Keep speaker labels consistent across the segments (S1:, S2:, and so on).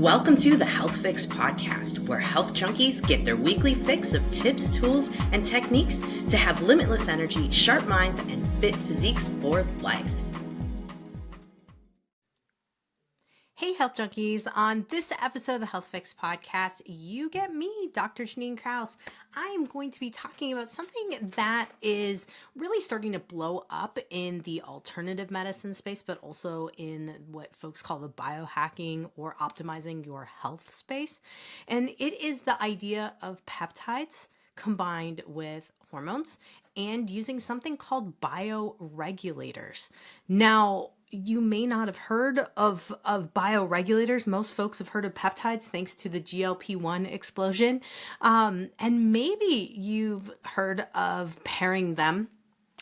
S1: Welcome to the Health Fix podcast, where health junkies get their weekly fix of tips, tools, and techniques to have limitless energy, sharp minds, and fit physiques for life.
S2: Hey, health junkies. On this episode of the Health Fix podcast, you get me, Dr. Jannine Krause. I am going to be talking about something that is really starting to blow up in the alternative medicine space, but also in what folks call the biohacking or optimizing your health space. And it is the idea of peptides combined with hormones and using something called bioregulators. Now, you may not have heard of bioregulators. Most folks have heard of peptides thanks to the GLP-1 explosion. And maybe you've heard of pairing them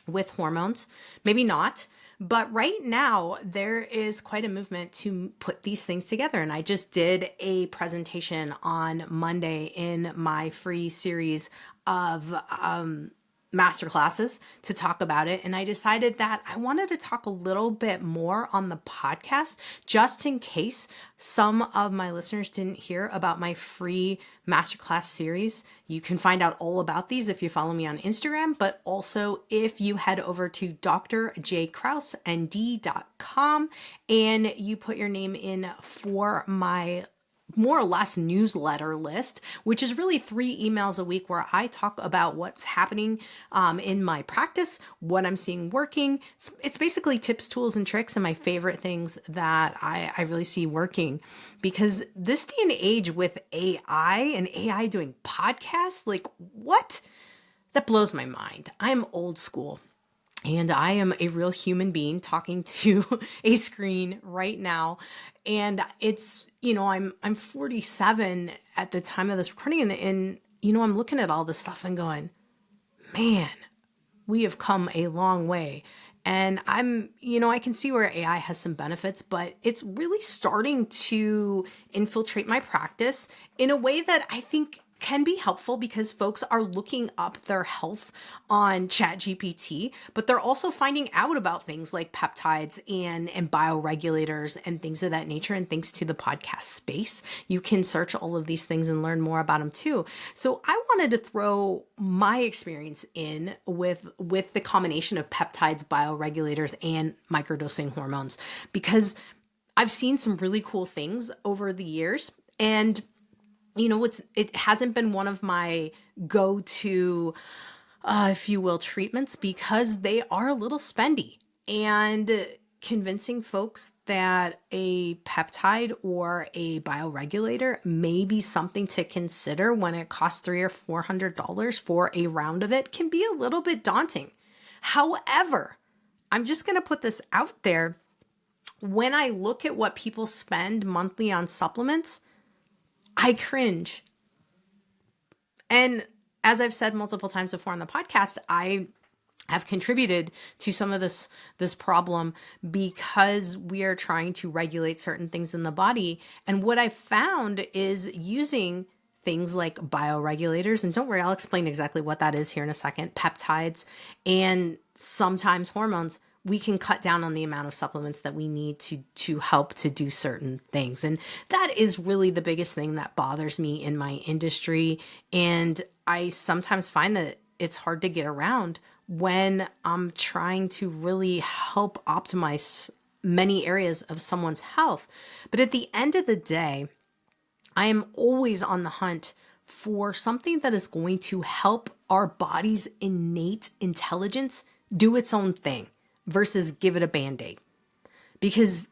S2: with hormones, maybe not. But right now, there is quite a movement to put these things together. And I just did a presentation on Monday in my free series of masterclasses to talk about it. And I decided that I wanted to talk a little bit more on the podcast, just in case some of my listeners didn't hear about my free masterclass series. You can find out all about these if you follow me on Instagram, but also if you head over to drjkrauseND.com and you put your name in for my more or less newsletter list, which is really 3 emails a week where I talk about what's happening in my practice, what I'm seeing working. It's basically tips, tools, and tricks, and my favorite things that I really see working. Because this day and age with AI and AI doing podcasts, like what? That blows my mind. I'm old school. And I am a real human being talking to a screen right now. And it's, I'm 47 at the time of this recording. And I'm looking at all this stuff and going, man, we have come a long way. And I can see where AI has some benefits, but it's really starting to infiltrate my practice in a way that I think can be helpful because folks are looking up their health on ChatGPT, but they're also finding out about things like peptides and bioregulators and things of that nature. And thanks to the podcast space, you can search all of these things and learn more about them too. So I wanted to throw my experience in with the combination of peptides, bioregulators, and microdosing hormones, because I've seen some really cool things over the years. And it hasn't been one of my go-to, if you will, treatments because they are a little spendy. And convincing folks that a peptide or a bioregulator may be something to consider when it costs $300 or $400 for a round of it can be a little bit daunting. However, I'm just going to put this out there. When I look at what people spend monthly on supplements, I cringe. And as I've said multiple times before on the podcast, I have contributed to some of this problem because we are trying to regulate certain things in the body. And what I've found is using things like bioregulators, and don't worry, I'll explain exactly what that is here in a second, peptides, and sometimes hormones, we can cut down on the amount of supplements that we need to help to do certain things. And that is really the biggest thing that bothers me in my industry. And I sometimes find that it's hard to get around when I'm trying to really help optimize many areas of someone's health. But at the end of the day, I am always on the hunt for something that is going to help our body's innate intelligence do its own thing versus give it a Band-Aid. Because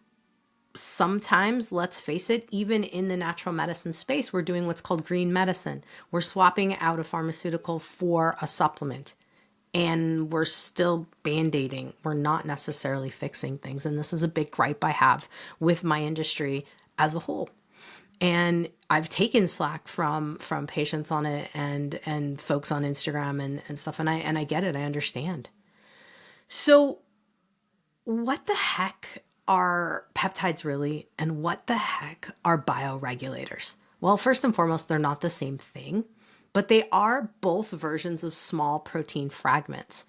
S2: sometimes, let's face it, even in the natural medicine space, we're doing what's called green medicine. We're swapping out a pharmaceutical for a supplement. And we're still Band-Aiding. We're not necessarily fixing things. And this is a big gripe I have with my industry as a whole. And I've taken slack from patients on it and folks on Instagram and stuff. And I get it. I understand. So what the heck are peptides really? And what the heck are bioregulators? Well, first and foremost, they're not the same thing, but they are both versions of small protein fragments.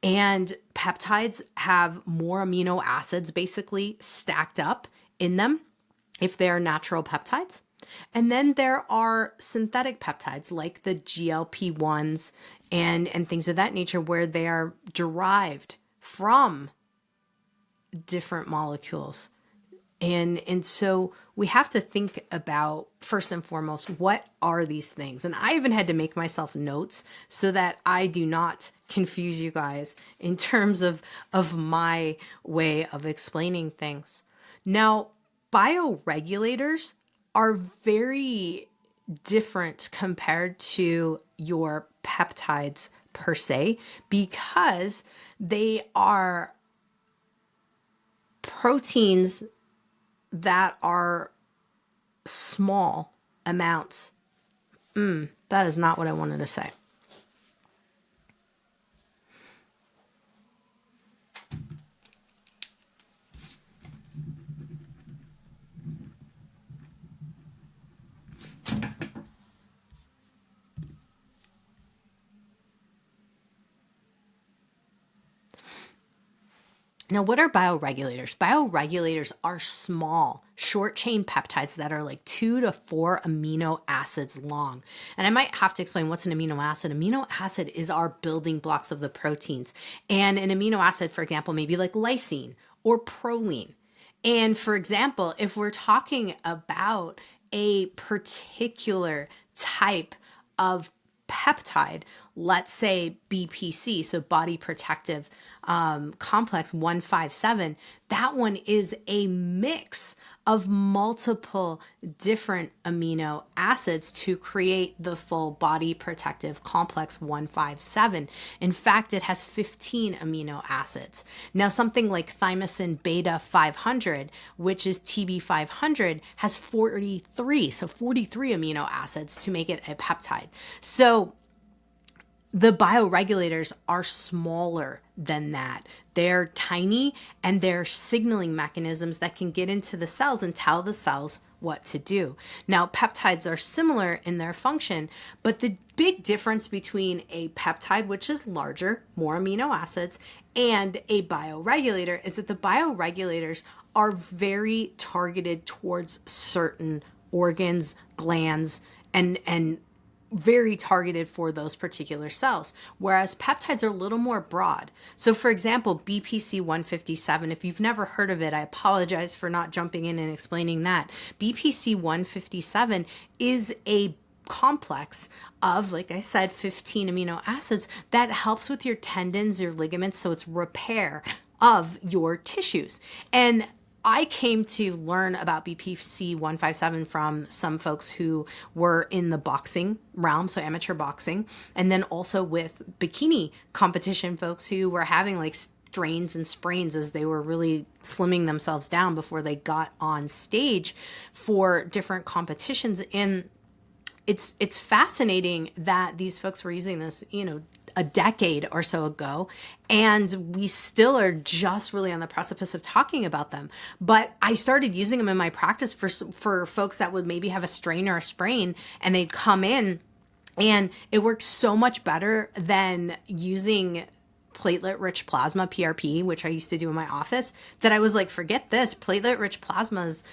S2: And peptides have more amino acids basically stacked up in them. if they are natural peptides. And then there are synthetic peptides like the GLP-1s and things of that nature, where they are derived from different molecules. And so we have to think about, first and foremost, what are these things? And I even had to make myself notes so that I do not confuse you guys in terms of my way of explaining things. Now, bioregulators are very different compared to your peptides per se, because they are proteins that are small amounts. That is not what I wanted to say. Now, what are bioregulators? Bioregulators are small, short-chain peptides that are like 2 to 4 amino acids long. And I might have to explain what's an amino acid. Amino acid is our building blocks of the proteins. And an amino acid, for example, maybe like lysine or proline. And for example, if we're talking about a particular type of peptide, let's say BPC, so body protective complex 157, that one is a mix of multiple different amino acids to create the full body protective complex 157. In fact, it has 15 amino acids. Now, something like thymosin beta 500, which is TB500, has 43, so 43 amino acids to make it a peptide. So the bioregulators are smaller than that. They're tiny, and they're signaling mechanisms that can get into the cells and tell the cells what to do. Now, peptides are similar in their function, but the big difference between a peptide, which is larger, more amino acids, and a bioregulator is that the bioregulators are very targeted towards certain organs, glands, and very targeted for those particular cells, whereas peptides are a little more broad. So for example, BPC 157, if you've never heard of it, I apologize for not jumping in and explaining that. BPC 157 is a complex of, like I said, 15 amino acids that helps with your tendons, your ligaments, so it's repair of your tissues. And I came to learn about BPC 157 from some folks who were in the boxing realm, so amateur boxing, and then also with bikini competition folks who were having like strains and sprains as they were really slimming themselves down before they got on stage for different competitions. And it's fascinating that these folks were using this, a decade or so ago, and we still are just really on the precipice of talking about them. But I started using them in my practice for folks that would maybe have a strain or a sprain, and they'd come in, and it works so much better than using platelet-rich plasma, PRP, which I used to do in my office, that I was like, forget this. Platelet-rich plasma is,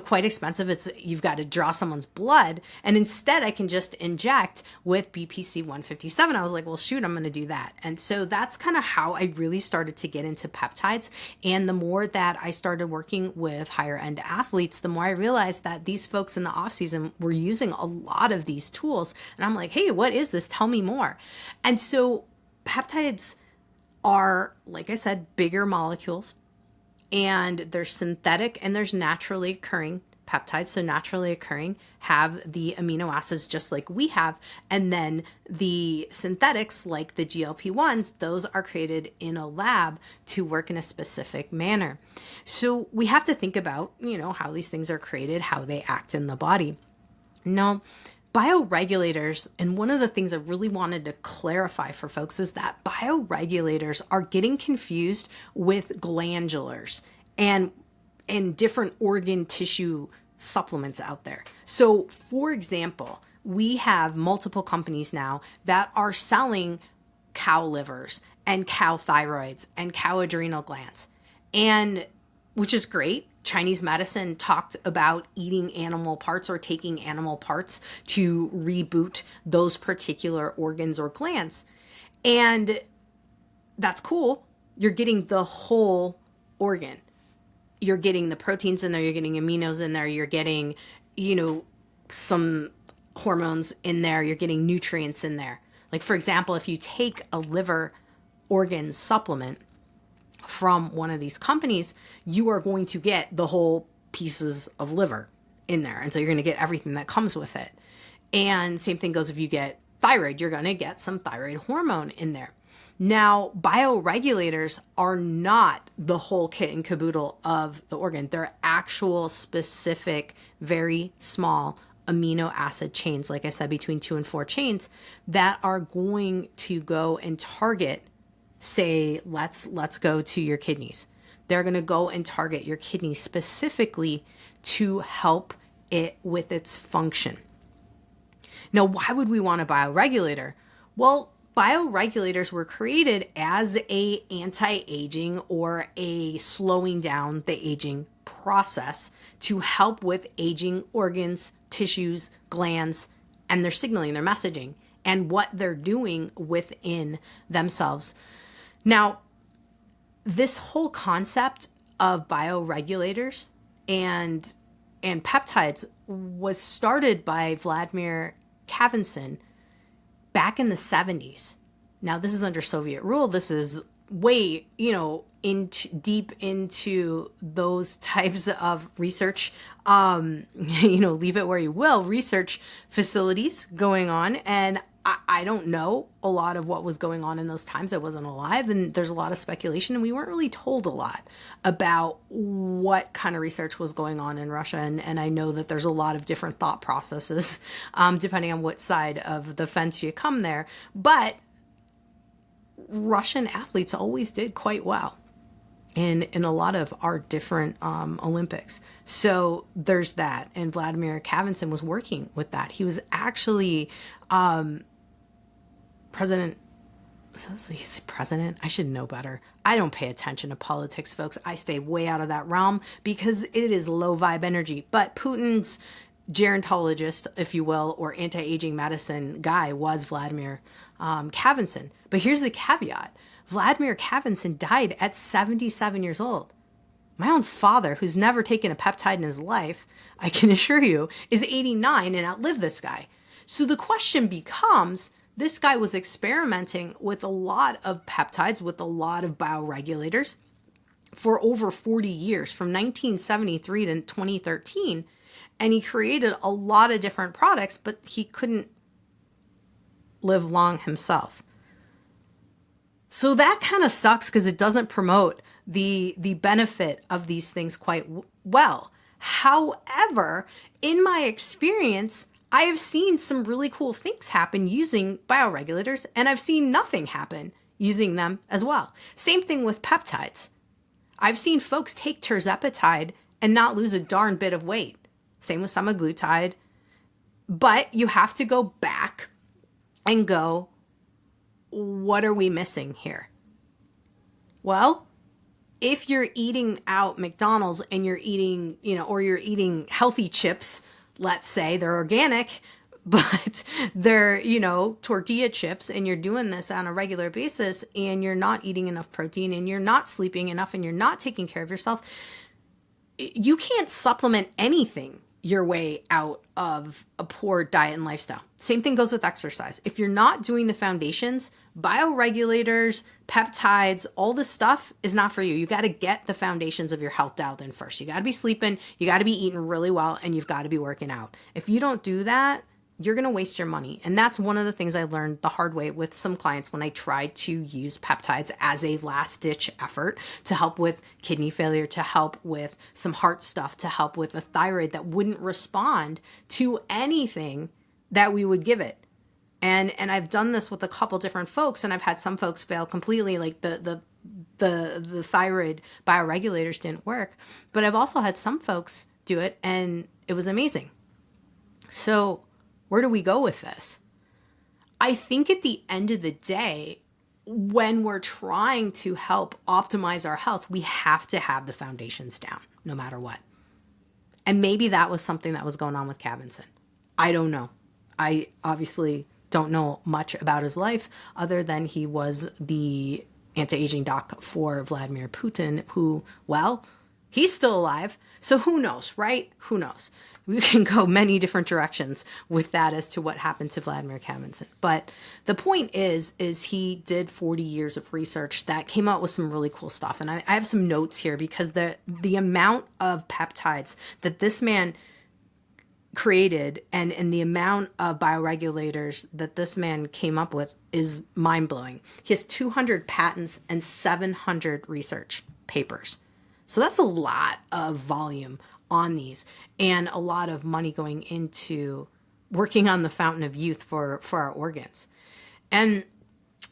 S2: quite expensive. You've got to draw someone's blood. And instead, I can just inject with BPC 157. I was like, well, shoot, I'm going to do that. And so that's kind of how I really started to get into peptides. And the more that I started working with higher-end athletes, the more I realized that these folks in the off-season were using a lot of these tools. And I'm like, hey, what is this? Tell me more. And so peptides are, like I said, bigger molecules, and there's synthetic and there's naturally occurring peptides. So naturally occurring have the amino acids just like we have, and then the synthetics like the GLP-1s, those are created in a lab to work in a specific manner. So we have to think about, how these things are created, how they act in the body. Now, bioregulators, and one of the things I really wanted to clarify for folks is that bioregulators are getting confused with glandulars and different organ tissue supplements out there. So, for example, we have multiple companies now that are selling cow livers and cow thyroids and cow adrenal glands, and which is great. Chinese medicine talked about eating animal parts or taking animal parts to reboot those particular organs or glands. And that's cool. You're getting the whole organ. You're getting the proteins in there, you're getting aminos in there, you're getting, some hormones in there, you're getting nutrients in there. Like, for example, if you take a liver organ supplement from one of these companies, you are going to get the whole pieces of liver in there. And so you're going to get everything that comes with it. And same thing goes if you get thyroid, you're going to get some thyroid hormone in there. Now, bioregulators are not the whole kit and caboodle of the organ. They're actual specific, very small amino acid chains, like I said, between 2 and 4 chains that are going to go and target, say, let's go to your kidneys. They're going to go and target your kidneys specifically to help it with its function. Now, why would we want a bioregulator? Well, bioregulators were created as a anti-aging or a slowing down the aging process to help with aging organs, tissues, glands, and their signaling, their messaging, and what they're doing within themselves. Now, this whole concept of bioregulators and peptides was started by Vladimir Kavinson back in the 70s. Now, this is under Soviet rule. This is way, deep into those types of research, leave it where you will, research facilities going on. And I don't know a lot of what was going on in those times. I wasn't alive, and there's a lot of speculation, and we weren't really told a lot about what kind of research was going on in Russia. And I know that there's a lot of different thought processes, depending on what side of the fence you come there. But Russian athletes always did quite well in a lot of our different Olympics. So there's that. And Vladimir Kavinson was working with that. He was actually president. He's president. I should know better. I don't pay attention to politics, folks. I stay way out of that realm because it is low vibe energy. But Putin's gerontologist, if you will, or anti-aging medicine guy was Vladimir Kavinson. But here's the caveat. Vladimir Kavinson died at 77 years old. My own father, who's never taken a peptide in his life, I can assure you, is 89 and outlived this guy. So the question becomes, this guy was experimenting with a lot of peptides, with a lot of bioregulators for over 40 years, from 1973 to 2013. And he created a lot of different products, but he couldn't live long himself. So that kind of sucks because it doesn't promote the benefit of these things quite well. However, in my experience, I have seen some really cool things happen using bioregulators, and I've seen nothing happen using them as well. Same thing with peptides. I've seen folks take tirzepatide and not lose a darn bit of weight. Same with semaglutide. But you have to go back and go, what are we missing here? Well, if you're eating out McDonald's and you're eating, or you're eating healthy chips, let's say they're organic, but they're, tortilla chips, and you're doing this on a regular basis, and you're not eating enough protein, and you're not sleeping enough, and you're not taking care of yourself, you can't supplement anything your way out of a poor diet and lifestyle. Same thing goes with exercise. If you're not doing the foundations, bioregulators, peptides, all this stuff is not for you. You got to get the foundations of your health dialed in first. You got to be sleeping, you got to be eating really well, and you've got to be working out. If you don't do that, you're going to waste your money. And that's one of the things I learned the hard way with some clients when I tried to use peptides as a last ditch effort to help with kidney failure, to help with some heart stuff, to help with a thyroid that wouldn't respond to anything that we would give it. And I've done this with a couple different folks, and I've had some folks fail completely, like the thyroid bioregulators didn't work. But I've also had some folks do it, and it was amazing. So where do we go with this? I think at the end of the day, when we're trying to help optimize our health, we have to have the foundations down. no matter what. And maybe that was something that was going on with Kavinson. I don't know. I obviously don't know much about his life other than he was the anti-aging doc for Vladimir Putin, who, well, he's still alive. So who knows, right? Who knows? We can go many different directions with that as to what happened to Vladimir Kavinson. But the point is he did 40 years of research that came out with some really cool stuff. And I have some notes here because the amount of peptides that this man created and the amount of bioregulators that this man came up with is mind-blowing. He has 200 patents and 700 research papers. So that's a lot of volume on these and a lot of money going into working on the fountain of youth for our organs. And,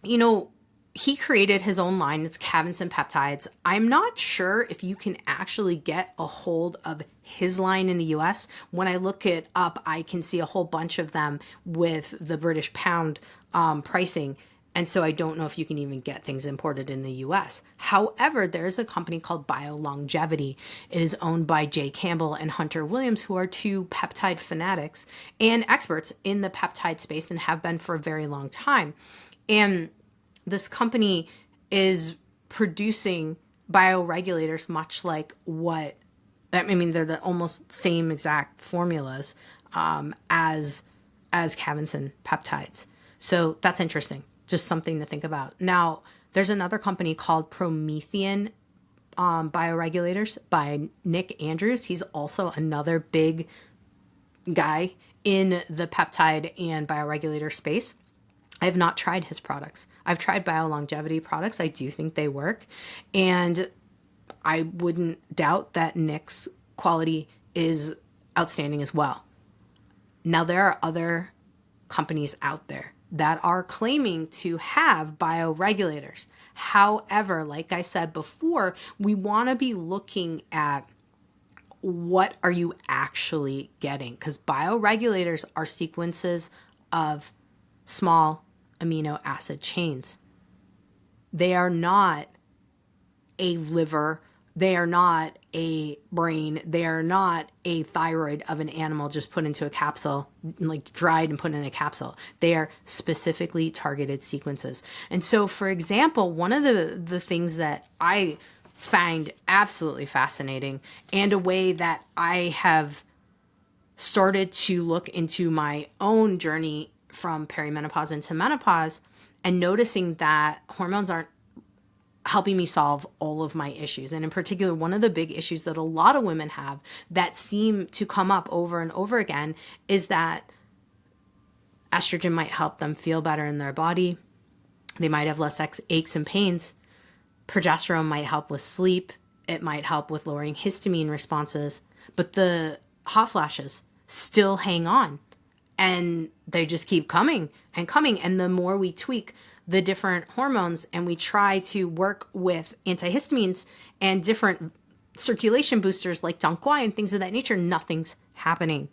S2: you know, he created his own line. It's Kavinson Peptides. I'm not sure if you can actually get a hold of his line in the US. When I look it up, I can see a whole bunch of them with the British pound pricing. And so I don't know if you can even get things imported in the US. However, there's a company called Biolongevity. It is owned by Jay Campbell and Hunter Williams, who are two peptide fanatics and experts in the peptide space and have been for a very long time. And this company is producing bioregulators much like what, I mean, they're the almost same exact formulas as Kavinson peptides. So that's interesting. Just something to think about. Now, there's another company called Promethean Bioregulators by Nick Andrews. He's also another big guy in the peptide and bioregulator space. I have not tried his products. I've tried Biolongevity products. I do think they work. And I wouldn't doubt that Nick's quality is outstanding as well. Now, there are other companies out there that are claiming to have bioregulators. However, like I said before, we want to be looking at what are you actually getting? Because bioregulators are sequences of small amino acid chains. They are not a liver. They are not a brain. They are not a thyroid of an animal just put into a capsule, like dried and put in a capsule. They are specifically targeted sequences. And so, for example, one of the things that I find absolutely fascinating and a way that I have started to look into my own journey from perimenopause into menopause and noticing that hormones aren't helping me solve all of my issues. And in particular, one of the big issues that a lot of women have that seem to come up over and over again is that estrogen might help them feel better in their body. They might have less aches and pains. Progesterone might help with sleep. It might help with lowering histamine responses. But the hot flashes still hang on. And they just keep coming and coming. And the more we tweak the different hormones and we try to work with antihistamines and different circulation boosters like Dong Quai and things of that nature, nothing's happening.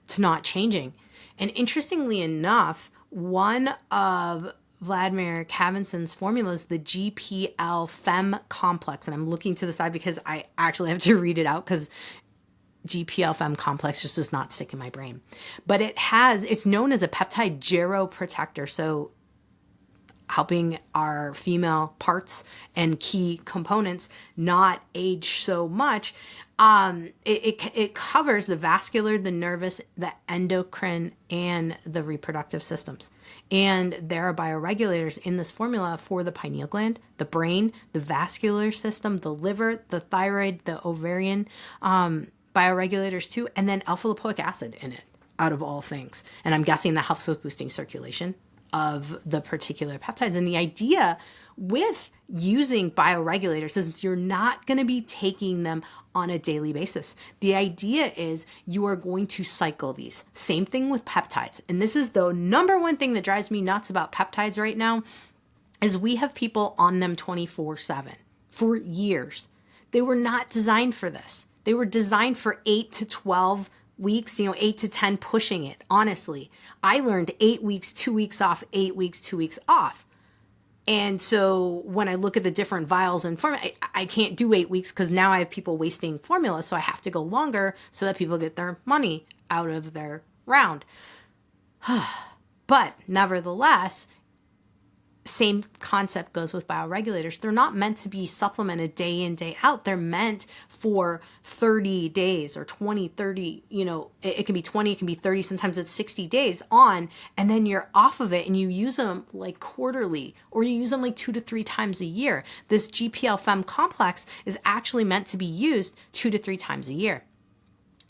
S2: It's not changing. And interestingly enough, one of Vladimir Kavinson's formulas, the GPL Fem complex, and I'm looking to the side because I actually have to read it out because GPL Fem complex just does not stick in my brain. But it's known as a peptide geroprotector. So helping our female parts and key components not age so much. It covers the vascular, the nervous, the endocrine, and the reproductive systems. And there are bioregulators in this formula for the pineal gland, the brain, the vascular system, the liver, the thyroid, the ovarian, bioregulators too, and then alpha-lipoic acid in it, out of all things. And I'm guessing that helps with boosting circulation of the particular peptides. And the idea with using bioregulators is you're not going to be taking them on a daily basis. The idea is you are going to cycle these. Same thing with peptides. And this is the number one thing that drives me nuts about peptides right now is we have people on them 24/7 for years. They were not designed for this. They were designed for 8 to 12 weeks, 8 to 10 pushing it. Honestly, I learned 8 weeks, 2 weeks off, 8 weeks, 2 weeks off. And so when I look at the different vials and formula, I can't do 8 weeks because now I have people wasting formula. So I have to go longer so that people get their money out of their round. But nevertheless, same concept goes with bioregulators. They're not meant to be supplemented day in, day out. They're meant for 30 days or 20, 30, it can be 20, it can be 30, sometimes it's 60 days on, and then you're off of it and you use them like quarterly, or you use them like 2 to 3 times a year. This GPL-FEM complex is actually meant to be used 2 to 3 times a year.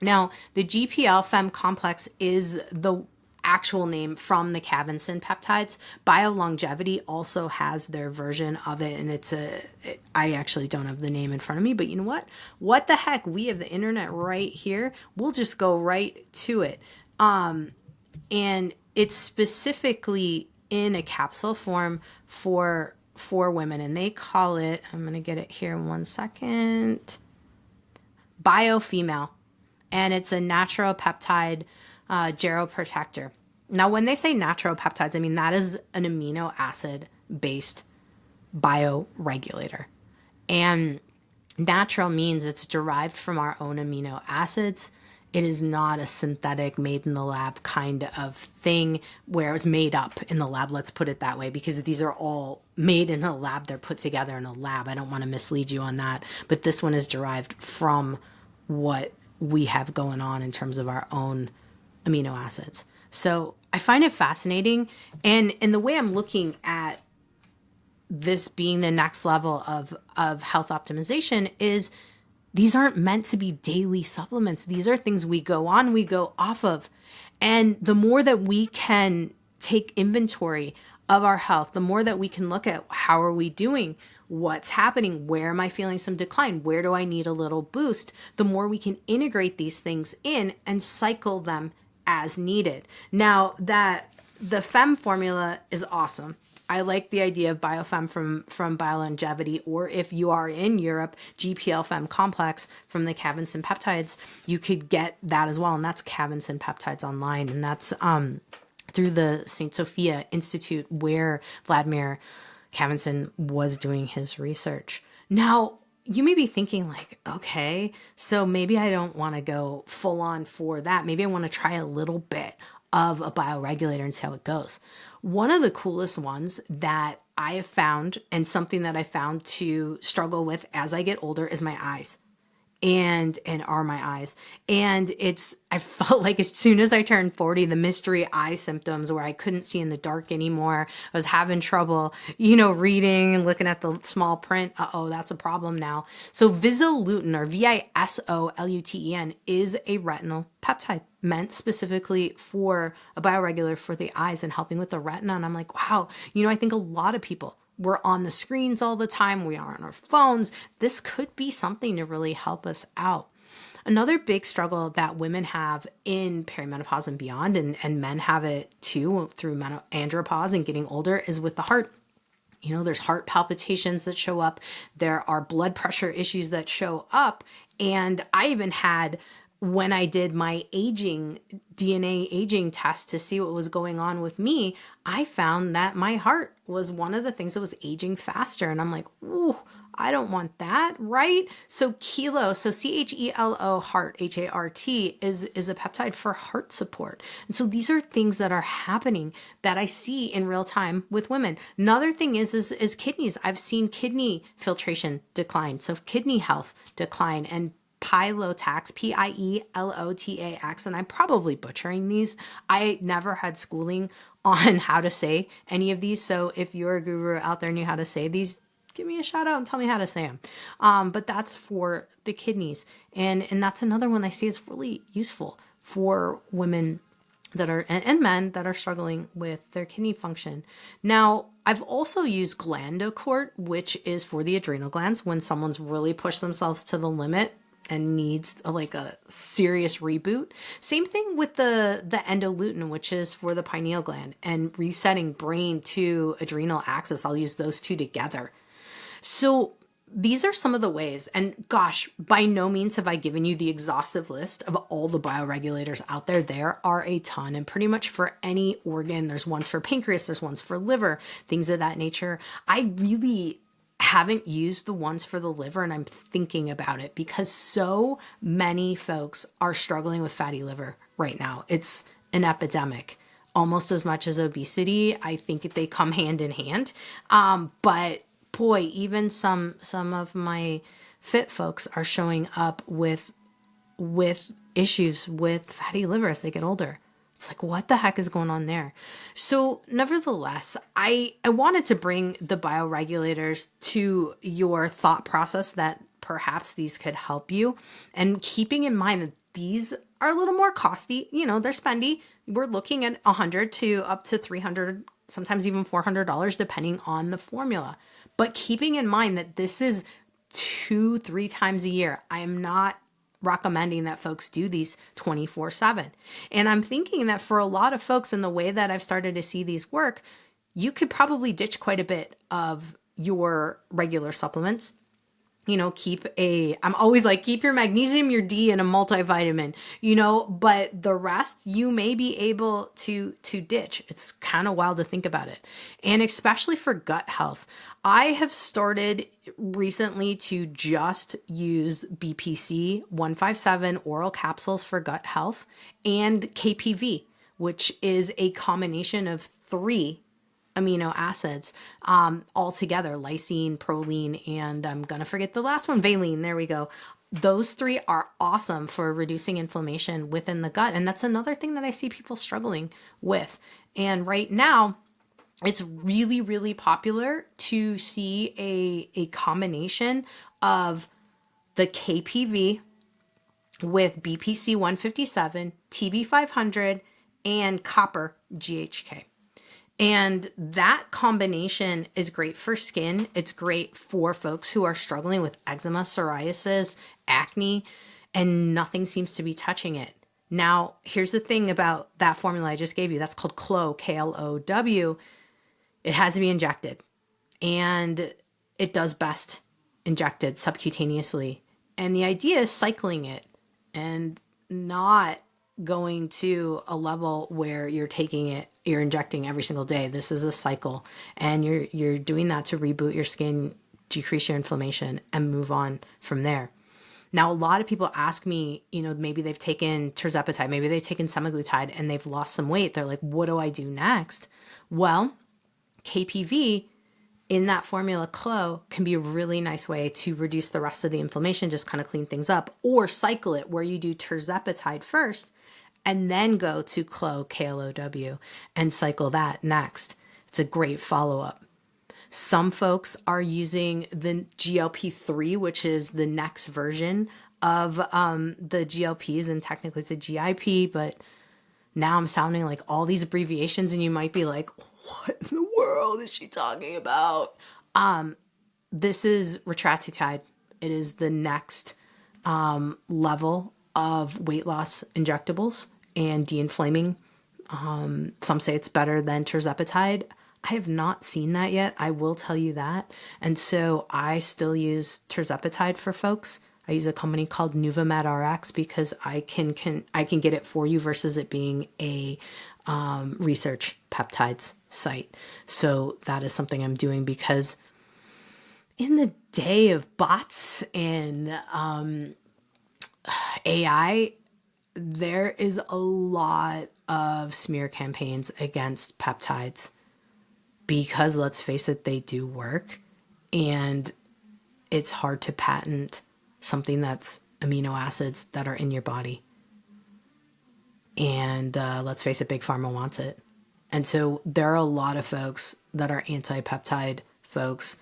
S2: Now, the GPL-FEM complex is the actual name from the Cavinson peptides. BioLongevity also has their version of it, and I actually don't have the name in front of me, but you know what the heck, we have the internet right here. We'll just go right to it. And it's specifically in a capsule form for women, and they call it, I'm going to get it here in 1 second, BioFemale, and it's a natural peptide geroprotector. Now, when they say natural peptides, I mean, that is an amino acid based bioregulator. And natural means it's derived from our own amino acids. It is not a synthetic, made in the lab kind of thing where it was made up in the lab. Let's put it that way, because these are all made in a lab. They're put together in a lab. I don't want to mislead you on that. But this one is derived from what we have going on in terms of our own amino acids. So I find it fascinating. And the way I'm looking at this being the next level of health optimization is these aren't meant to be daily supplements. These are things we go on, we go off of. And the more that we can take inventory of our health, the more that we can look at how are we doing, what's happening, where am I feeling some decline, where do I need a little boost, the more we can integrate these things in and cycle them as needed. Now, that the FEM formula is awesome. I like the idea of BioFem from BioLongevity, or if you are in Europe, GPL-FEM complex from the Cavinson Peptides, you could get that as well. And that's Cavinson Peptides online. And that's through the St. Sophia Institute where Vladimir Cavinson was doing his research. Now, you may be thinking like, okay, so maybe I don't want to go full on for that. Maybe I want to try a little bit of a bioregulator and see how it goes. One of the coolest ones that I have found, and something that I found to struggle with as I get older, is my eyes. And are my eyes. And I felt like as soon as I turned 40, the mystery eye symptoms where I couldn't see in the dark anymore, I was having trouble, reading and looking at the small print. That's a problem now. So Visoluten, or Visoluten, is a retinal peptide meant specifically for a bioregulator for the eyes and helping with the retina. And I'm like, wow, I think a lot of people, we're on the screens all the time. We are on our phones. This could be something to really help us out. Another big struggle that women have in perimenopause and beyond, and men have it too through andropause and getting older, is with the heart. There's heart palpitations that show up. There are blood pressure issues that show up. And I even had, when I did my DNA aging test to see what was going on with me, I found that my heart was one of the things that was aging faster. And I'm like, ooh, I don't want that, right? So Chelo, so CHELO heart, HART, is a peptide for heart support. And so these are things that are happening that I see in real time with women. Another thing is kidneys. I've seen kidney filtration decline. So kidney health decline, and Pilotax, Pielotax, and I'm probably butchering these. I never had schooling on how to say any of these. So if you're a guru out there and knew how to say these, give me a shout out and tell me how to say them. But that's for the kidneys. And that's another one I see is really useful for women that are, and men that are struggling with their kidney function. Now, I've also used Glandocort, which is for the adrenal glands when someone's really pushed themselves to the limit and needs a serious reboot. Same thing with the Endolutin, which is for the pineal gland and resetting brain to adrenal axis. I'll use those two together. So these are some of the ways, and gosh, by no means have I given you the exhaustive list of all the bioregulators out there. There are a ton, and pretty much for any organ, there's ones for pancreas, there's ones for liver, things of that nature. I really haven't used the ones for the liver, and I'm thinking about it because so many folks are struggling with fatty liver right now. It's an epidemic, almost as much as obesity. I think they come hand in hand. But boy, even some of my fit folks are showing up with issues with fatty liver as they get older. It's like, what the heck is going on there? So nevertheless, I wanted to bring the bioregulators to your thought process that perhaps these could help you, and keeping in mind that these are a little more costly. They're spendy. We're looking at $100 to up to $300, sometimes even $400, depending on the formula. But keeping in mind that this is 2-3 times a year. I am not recommending that folks do these 24/7. And I'm thinking that for a lot of folks, in the way that I've started to see these work, you could probably ditch quite a bit of your regular supplements. I'm always like, keep your magnesium, your D, and a multivitamin, but the rest you may be able to ditch. It's kind of wild to think about it. And especially for gut health, I have started recently to just use BPC 157 oral capsules for gut health and KPV, which is a combination of 3 amino acids all together: lysine, proline, and I'm going to forget the last one, valine. There we go. Those 3 are awesome for reducing inflammation within the gut. And that's another thing that I see people struggling with. And right now, it's really, really popular to see a combination of the KPV with BPC 157, TB 500, and copper GHK. And that combination is great for skin. It's great for folks who are struggling with eczema, psoriasis, acne, and nothing seems to be touching it. Now, here's the thing about that formula I just gave you. That's called KLOW, KLOW. It has to be injected, and it does best injected subcutaneously. And the idea is cycling it and not going to a level where you're injecting every single day. This is a cycle, and you're doing that to reboot your skin, decrease your inflammation, and move on from there. Now, a lot of people ask me, maybe they've taken tirzepatide, maybe they've taken semaglutide, and they've lost some weight. They're like, what do I do next? Well, KPV in that formula KLOW can be a really nice way to reduce the rest of the inflammation, just kind of clean things up, or cycle it where you do tirzepatide first and then go to KLOW, KLOW, and cycle that next. It's a great follow-up. Some folks are using the GLP-3, which is the next version of the GLPs, and technically it's a GIP, but now I'm sounding like all these abbreviations, and you might be like, what in the world is she talking about? This is retatrutide. It is the next level of weight loss injectables and de-inflaming. Some say it's better than tirzepatide. I have not seen that yet. I will tell you that. And so I still use tirzepatide for folks. I use a company called Nuvamed RX because I can get it for you versus it being a research peptides site. So that is something I'm doing because in the day of bots and AI, there is a lot of smear campaigns against peptides because, let's face it, they do work, and it's hard to patent something that's amino acids that are in your body. And let's face it, Big Pharma wants it. And so there are a lot of folks that are anti-peptide folks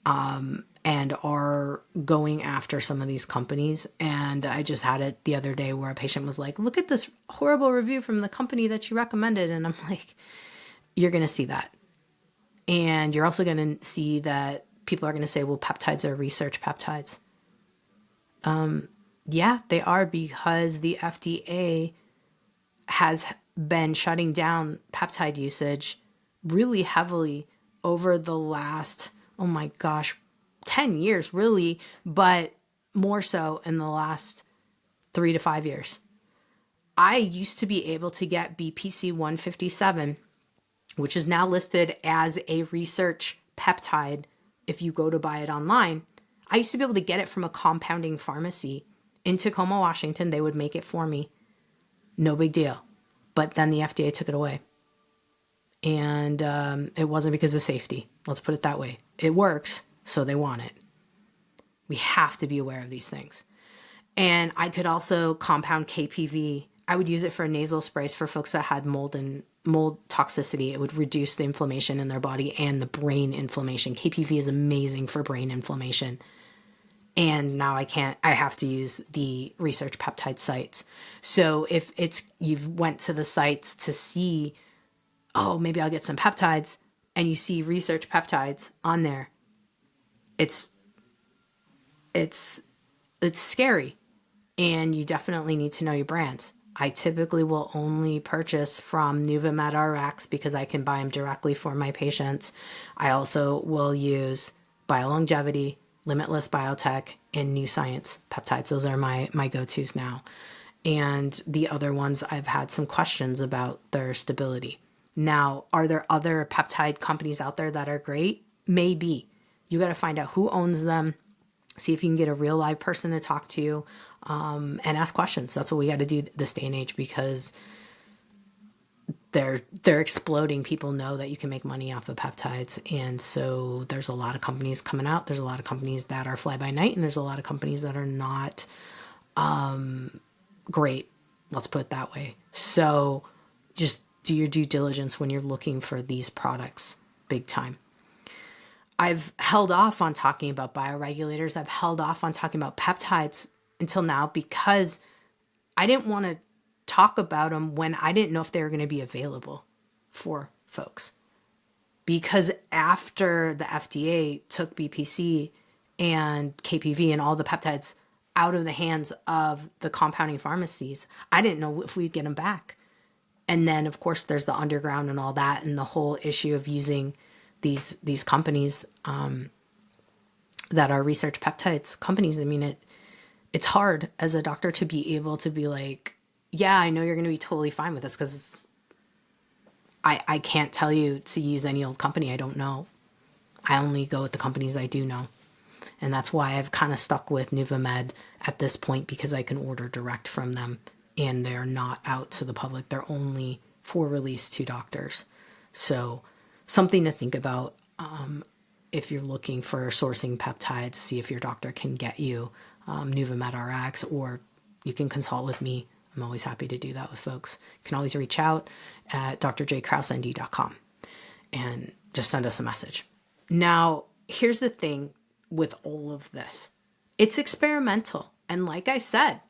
S2: and are going after some of these companies. And I just had it the other day where a patient was like, look at this horrible review from the company that you recommended. And I'm like, you're going to see that. And you're also going to see that people are going to say, well, peptides are research peptides. Yeah, they are, because the FDA has been shutting down peptide usage really heavily over the last, oh my gosh, 10 years really, but more so in the last 3 to 5 years. I used to be able to get BPC 157, which is now listed as a research peptide if you go to buy it online. I used to be able to get it from a compounding pharmacy in Tacoma, Washington. They would make it for me. No big deal. But then the FDA took it away. And it wasn't because of safety. Let's put it that way. It works, so they want it. We have to be aware of these things. And I could also compound KPV. I would use it for nasal sprays for folks that had mold toxicity. It would reduce the inflammation in their body and the brain inflammation. KPV is amazing for brain inflammation. And now I have to use the research peptide sites. So if you've went to the sites to see, oh, maybe I'll get some peptides, and you see research peptides on there, it's scary. And you definitely need to know your brands. I typically will only purchase from Nuvamed RX because I can buy them directly for my patients. I also will use BioLongevity, Limitless Biotech, and New Science peptides. Those are my go-tos now. And the other ones, I've had some questions about their stability. Now, are there other peptide companies out there that are great? Maybe. You got to find out who owns them. See if you can get a real live person to talk to you, and ask questions. That's what we got to do this day and age, because they're exploding. People know that you can make money off of peptides. And so there's a lot of companies coming out. There's a lot of companies that are fly by night, and there's a lot of companies that are not great. Let's put it that way. So just do your due diligence when you're looking for these products big time. I've held off on talking about bioregulators. I've held off on talking about peptides until now because I didn't want to talk about them when I didn't know if they were going to be available for folks. Because after the FDA took BPC and KPV and all the peptides out of the hands of the compounding pharmacies, I didn't know if we'd get them back. And then, of course, there's the underground and all that, and the whole issue of using these companies that are research peptides companies. I mean, it's hard as a doctor to be able to be like, yeah, I know you're going to be totally fine with this, because I can't tell you to use any old company I don't know. I only go with the companies I do know. And that's why I've kind of stuck with Nuvamed at this point, because I can order direct from them and they're not out to the public. They're only for release to doctors. So something to think about if you're looking for sourcing peptides. See if your doctor can get you Nuvamed RX, or you can consult with me. I'm always happy to do that with folks. You can always reach out at drjkrauseND.com and just send us a message. Now, here's the thing with all of this. It's experimental. And like I said,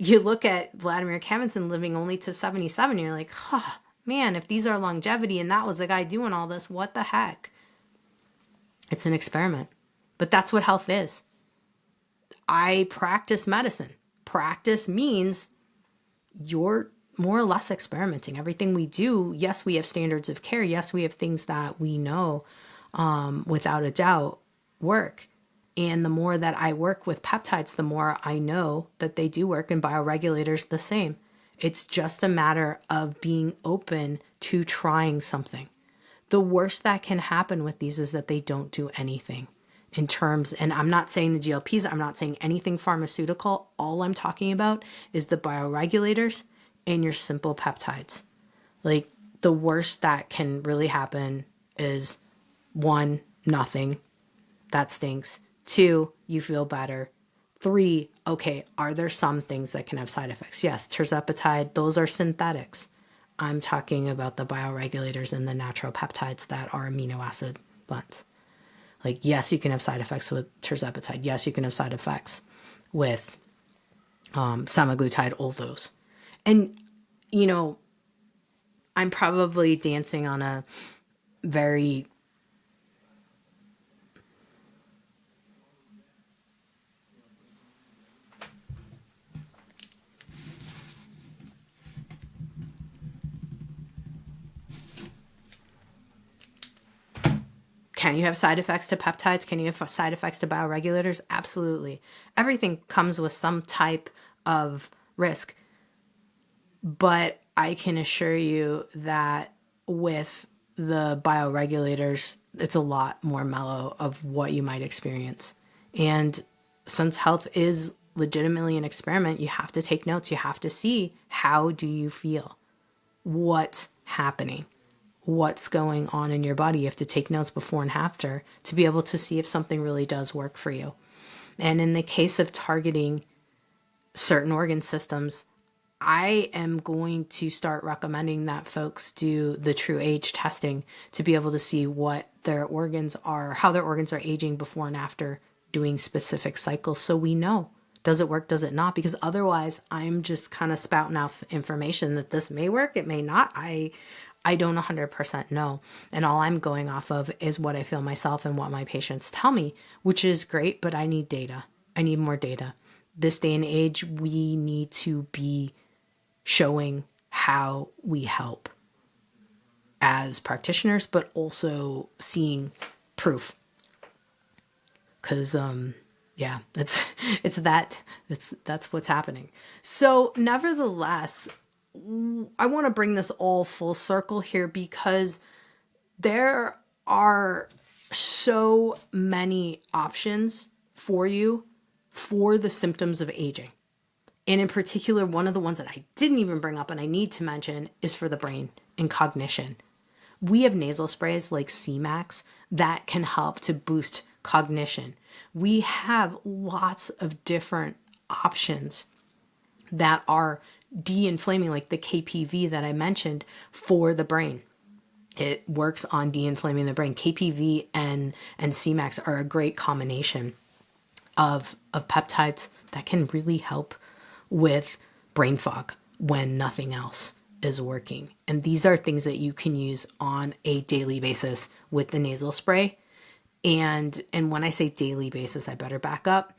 S2: you look at Vladimir Kaminson living only to 77, and you're like, man, if these are longevity and that was the guy doing all this, what the heck? It's an experiment. But that's what health is. I practice medicine. Practice means you're more or less experimenting. Everything we do, yes, we have standards of care. Yes, we have things that we know without a doubt work. And the more that I work with peptides, the more I know that they do work, and bioregulators the same. It's just a matter of being open to trying something. The worst that can happen with these is that they don't do anything in terms, and I'm not saying the GLPs, I'm not saying anything pharmaceutical. All I'm talking about is the bioregulators and your simple peptides. Like, the worst that can really happen is 1, nothing. That stinks. 2, you feel better. 3, okay, are there some things that can have side effects? Yes, terzepatide, those are synthetics. I'm talking about the bioregulators and the natural peptides that are amino acid blends. Like, yes, you can have side effects with terzepatide. Yes, you can have side effects with semaglutide, all those. And, you know, I'm probably dancing on a very Can you have side effects to peptides? Can you have side effects to bioregulators? Absolutely. Everything comes with some type of risk. But I can assure you that with the bioregulators, it's a lot more mellow of what you might experience. And since health is legitimately an experiment, you have to take notes. You have to see, how do you feel? What's happening? What's going on in your body? You have to take notes before and after to be able to see if something really does work for you. And in the case of targeting certain organ systems, I am going to start recommending that folks do the true age testing to be able to see what their organs are, how their organs are aging before and after doing specific cycles. So we know, does it work? Does it not? Because otherwise I'm just kind of spouting out information that this may work. It may not. I don't 100% know. And all I'm going off of is what I feel myself and what my patients tell me, which is great, but I need data. I need more data. This day and age, we need to be showing how we help as practitioners, but also seeing proof. Because, that's what's happening. So nevertheless, I want to bring this all full circle here because there are so many options for you for the symptoms of aging. And in particular, one of the ones that I didn't even bring up and I need to mention is for the brain and cognition. We have nasal sprays like C-Max that can help to boost cognition. We have lots of different options that are de-inflaming, like the KPV that I mentioned for the brain. It works on de-inflaming the brain. KPV and C-Max are a great combination of peptides that can really help with brain fog when nothing else is working. And these are things that you can use on a daily basis with the nasal spray. And when I say daily basis, I better back up.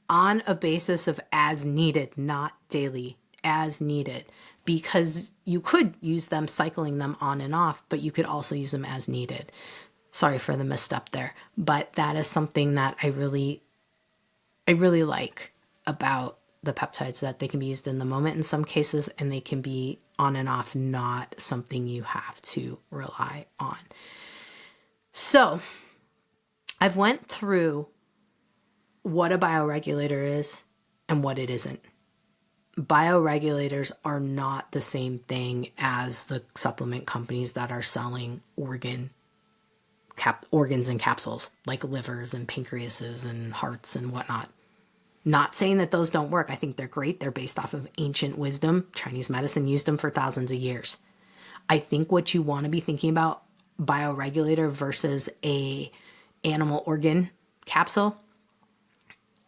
S2: On a basis of as needed, not daily, as needed. Because you could use them, cycling them on and off, but you could also use them as needed. Sorry for the misstep there. But that is something that I really like about the peptides, that they can be used in the moment in some cases, and they can be on and off, not something you have to rely on. So I've went through what a bioregulator is and what it isn't. Bioregulators are not the same thing as the supplement companies that are selling organs and capsules, like livers and pancreases and hearts and whatnot. Not saying that those don't work. I think they're great. They're based off of ancient wisdom. Chinese medicine used them for thousands of years. I think what you want to be thinking about, bioregulator versus a animal organ capsule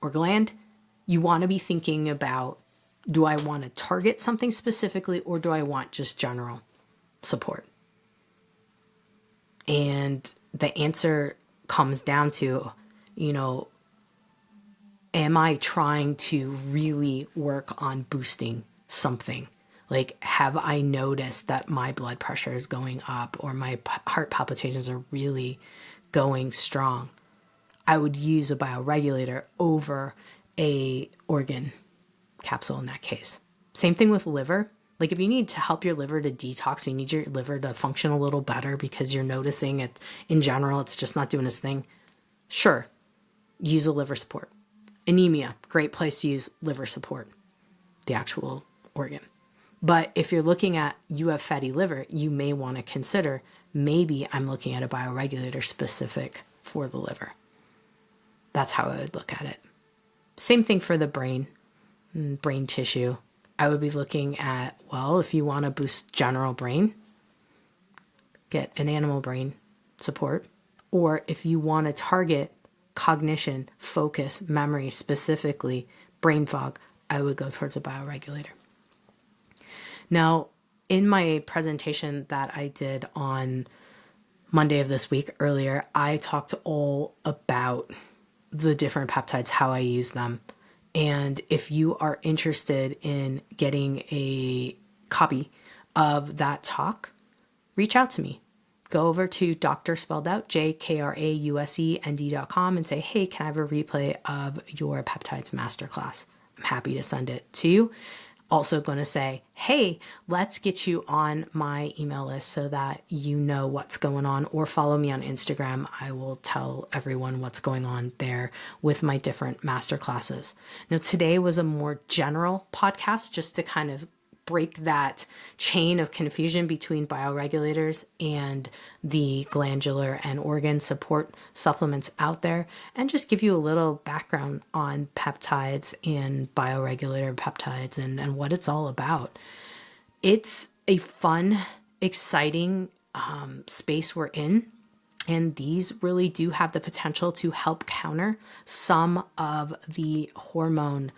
S2: or gland, you want to be thinking about, do I want to target something specifically, or do I want just general support? And the answer comes down to, am I trying to really work on boosting something? Like, have I noticed that my blood pressure is going up or my heart palpitations are really going strong? I would use a bioregulator over a organ capsule in that case. Same thing with liver. Like, if you need to help your liver to detox, you need your liver to function a little better because you're noticing it in general, it's just not doing its thing. Sure, use a liver support. Anemia, great place to use liver support, the actual organ. But if you're looking at, you have fatty liver, you may want to consider, maybe I'm looking at a bioregulator specific for the liver. That's how I would look at it. Same thing for the brain tissue. I would be looking at, well, if you want to boost general brain, get an animal brain support. Or if you want to target cognition, focus, memory, specifically brain fog, I would go towards a bioregulator. Now, in my presentation that I did on Monday of this week earlier, I talked all about the different peptides, how I use them. And if you are interested in getting a copy of that talk, reach out to me. go over to Dr. spelled out, JKRAUSEND.com and say, hey, can I have a replay of your peptides masterclass? I'm happy to send it to you. Also going to say, hey, let's get you on my email list so that you know what's going on, or follow me on Instagram. I will tell everyone what's going on there with my different masterclasses. Now, today was a more general podcast just to kind of break that chain of confusion between bioregulators and the glandular and organ support supplements out there, and just give you a little background on peptides and bioregulator peptides and what it's all about. It's a fun, exciting space we're in. And these really do have the potential to help counter some of the hormone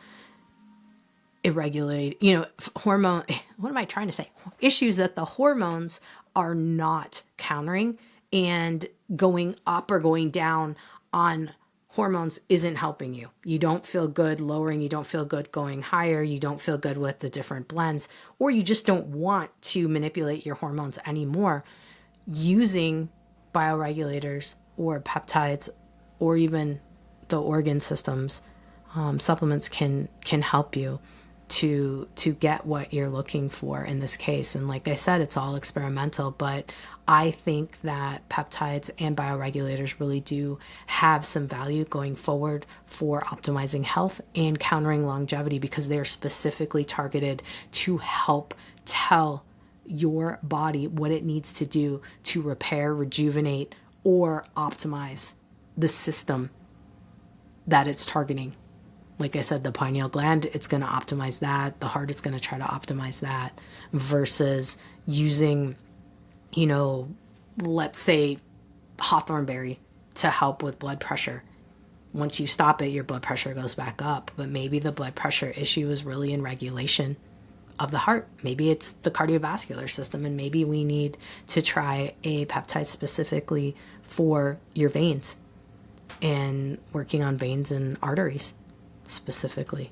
S2: hormone, what am I trying to say? Issues that the hormones are not countering, and going up or going down on hormones isn't helping you. You don't feel good lowering, you don't feel good going higher, you don't feel good with the different blends, or you just don't want to manipulate your hormones anymore. Using bioregulators or peptides or even the organ systems, supplements can help you to get what you're looking for in this case. And like I said, it's all experimental, but I think that peptides and bioregulators really do have some value going forward for optimizing health and countering longevity, because they're specifically targeted to help tell your body what it needs to do to repair, rejuvenate, or optimize the system that it's targeting. Like I said, the pineal gland, it's going to optimize that. The heart, it's going to try to optimize that, versus using, let's say hawthorn berry to help with blood pressure. Once you stop it, your blood pressure goes back up. But maybe the blood pressure issue is really in regulation of the heart. Maybe it's the cardiovascular system, and maybe we need to try a peptide specifically for your veins and working on veins and arteries specifically.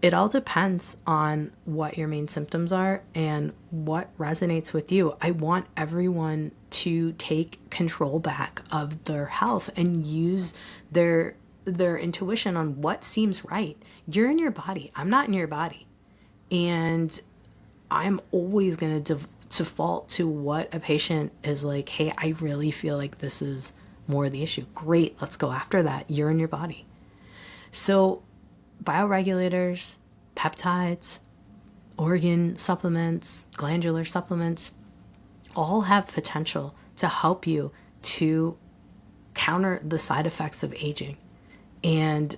S2: It all depends on what your main symptoms are and what resonates with you. I want everyone to take control back of their health and use their intuition on what seems right. You're in your body. I'm not in your body. And I'm always going to default to what a patient is like, hey, I really feel like this is more the issue. Great, let's go after that. You're in your body. So bioregulators, peptides, organ supplements, glandular supplements, all have potential to help you to counter the side effects of aging. And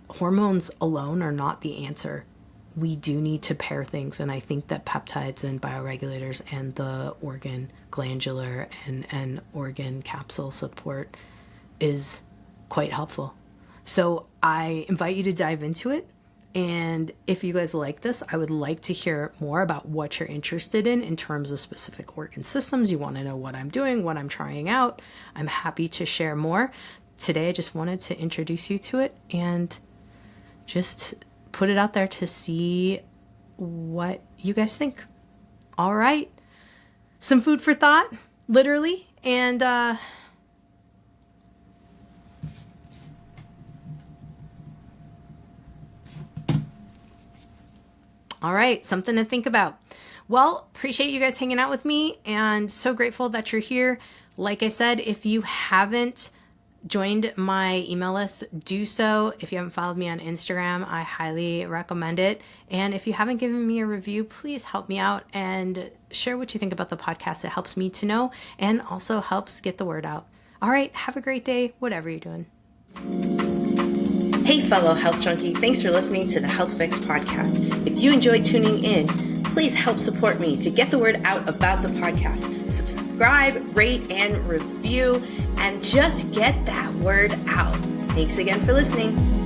S2: hormones alone are not the answer. We do need to pair things. And I think that peptides and bioregulators and the organ, glandular, and organ capsule support is quite helpful. So I invite you to dive into it. And if you guys like this, I would like to hear more about what you're interested in terms of specific organ systems. You want to know what I'm doing, what I'm trying out. I'm happy to share more. Today, I just wanted to introduce you to it and just put it out there to see what you guys think. All right. Some food for thought, literally. And all right, something to think about. Well, appreciate you guys hanging out with me and so grateful that you're here. Like I said, if you haven't joined my email list, do so. If you haven't followed me on Instagram, I highly recommend it. And if you haven't given me a review, please help me out and share what you think about the podcast. It helps me to know and also helps get the word out. All right, have a great day, whatever you're doing.
S1: Hey, fellow health junkie, thanks for listening to the Health Fix podcast. If you enjoyed tuning in, please help support me to get the word out about the podcast. Subscribe, rate, and review, and just get that word out. Thanks again for listening.